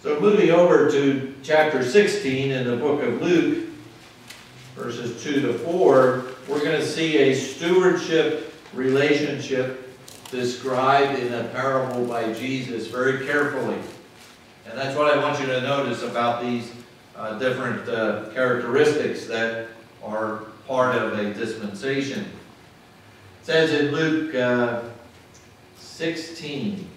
So moving over to chapter 16 in the book of Luke, verses 2 to 4, we're going to see a stewardship relationship described in a parable by Jesus very carefully. And that's what I want you to notice about these different characteristics that are part of a dispensation. It says in Luke 16,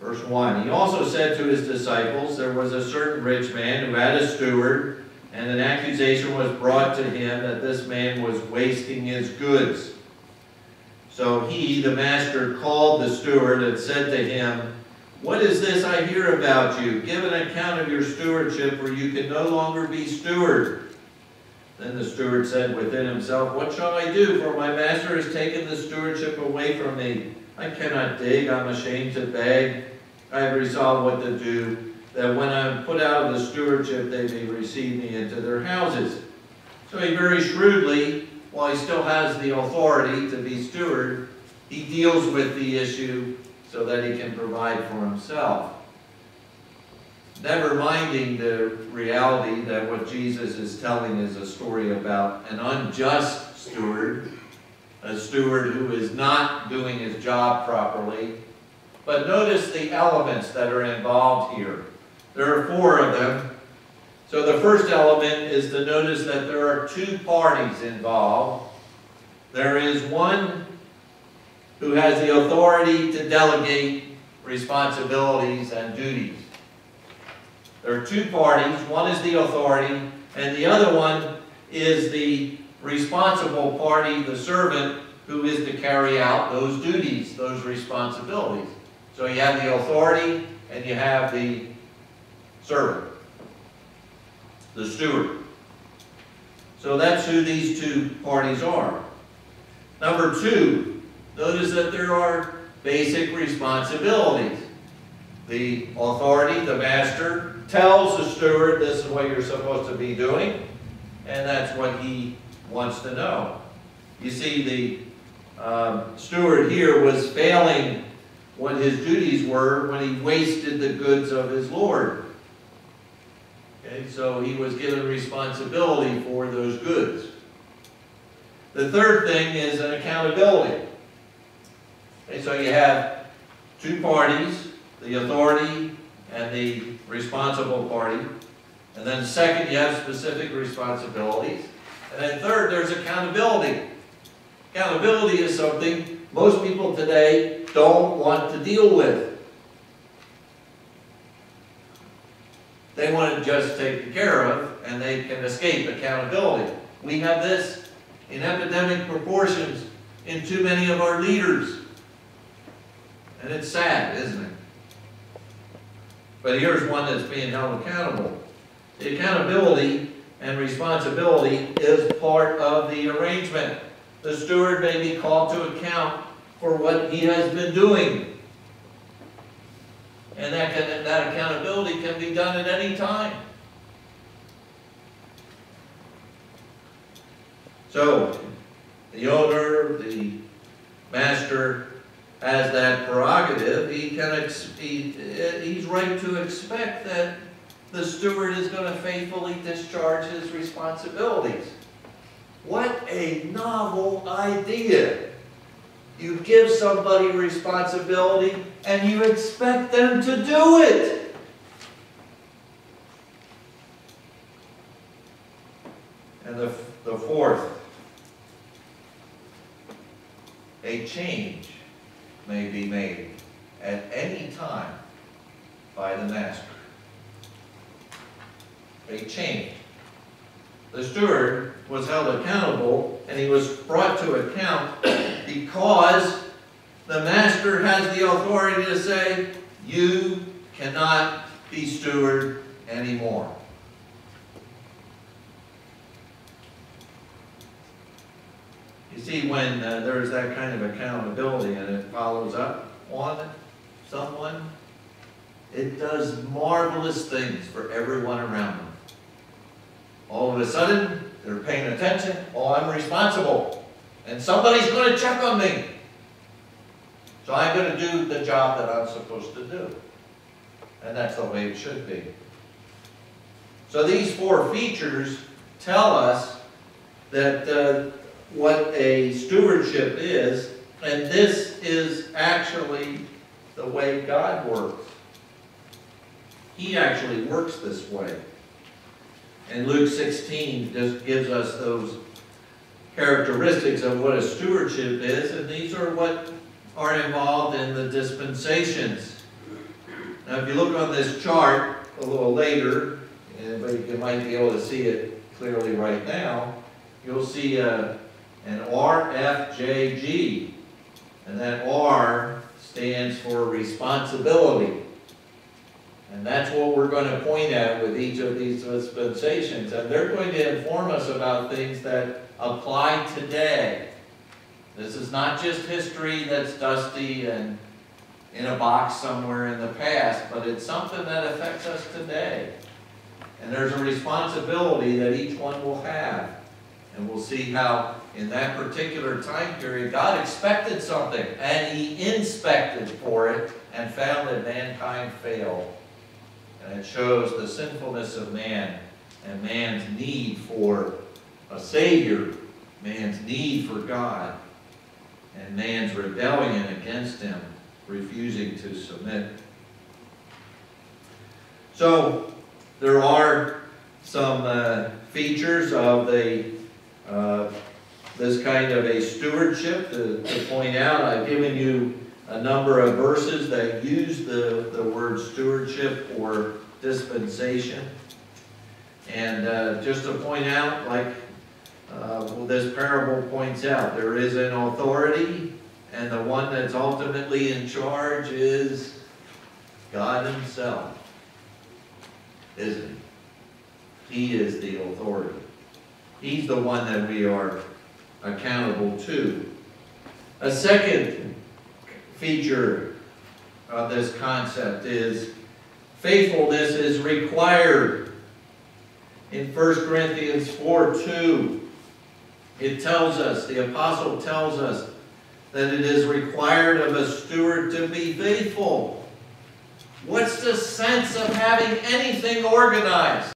verse 1, he also said to his disciples, there was a certain rich man who had a steward, and an accusation was brought to him that this man was wasting his goods. So he, the master, called the steward and said to him, what is this I hear about you? Give an account of your stewardship, or you can no longer be steward. Then the steward said within himself, what shall I do? For my master has taken the stewardship away from me. I cannot dig, I'm ashamed to beg. I have resolved what to do, that when I am put out of the stewardship, they may receive me into their houses. So he very shrewdly, while he still has the authority to be steward, he deals with the issue so that he can provide for himself. Never minding the reality that what Jesus is telling is a story about an unjust steward, a steward who is not doing his job properly. But notice the elements that are involved here. There are 4 of them. So the first element is to notice that there are 2 parties involved. There is one who has the authority to delegate responsibilities and duties. There are 2 parties. One is the authority, and the other one is the responsible party, the servant, who is to carry out those duties, those responsibilities. So you have the authority and you have the servant, the steward. So that's who these 2 parties are. Number 2, notice that there are basic responsibilities. The authority, the master, tells the steward this is what you're supposed to be doing, and that's what he wants to know. You see, the steward here was failing what his duties were when he wasted the goods of his Lord. Okay, so he was given responsibility for those goods. The third thing is an accountability. Okay, so you have 2 parties, the authority and the responsible party. And then second, you have specific responsibilities. And then third, there's accountability. Accountability is something most people today don't want to deal with. They want it just taken care of, and they can escape accountability. We have this in epidemic proportions in too many of our leaders. And it's sad, isn't it? But here's one that's being held accountable. The accountability and responsibility is part of the arrangement. The steward may be called to account for what he has been doing. And that accountability can be done at any time. So, the owner, the master, has that prerogative. He's right to expect that the steward is going to faithfully discharge his responsibilities. What a novel idea. You give somebody responsibility and you expect them to do it. And the fourth, a change may be made at any time by the master. A change. The steward was held accountable, and he was brought to account because the master has the authority to say, you cannot be steward anymore. You see, when there's that kind of accountability and it follows up on someone, it does marvelous things for everyone around them. All of a sudden, they're paying attention. Oh, I'm responsible. And somebody's going to check on me. So I'm going to do the job that I'm supposed to do. And that's the way it should be. So these four features tell us that what a stewardship is, and this is actually the way God works. He actually works this way. And Luke 16 just gives us those characteristics of what a stewardship is, and these are what are involved in the dispensations. Now, if you look on this chart a little later, but you might be able to see it clearly right now, you'll see an RFJG, and that R stands for responsibility. And that's what we're going to point at with each of these dispensations. And they're going to inform us about things that apply today. This is not just history that's dusty and in a box somewhere in the past, but it's something that affects us today. And there's a responsibility that each one will have. And we'll see how in that particular time period, God expected something, and He inspected for it and found that mankind failed. And it shows the sinfulness of man and man's need for a Savior, man's need for God, and man's rebellion against Him, refusing to submit. So there are some features of this kind of a stewardship to point out. I've given you a number of verses that use the word stewardship or dispensation. And just to point out, like this parable points out, there is an authority, and the one that's ultimately in charge is God Himself, isn't He? He is the authority. He's the one that we are accountable to. A second feature of this concept is faithfulness is required. In 1 Corinthians 4:2, it tells us, the apostle tells us, that it is required of a steward to be faithful. What's the sense of having anything organized?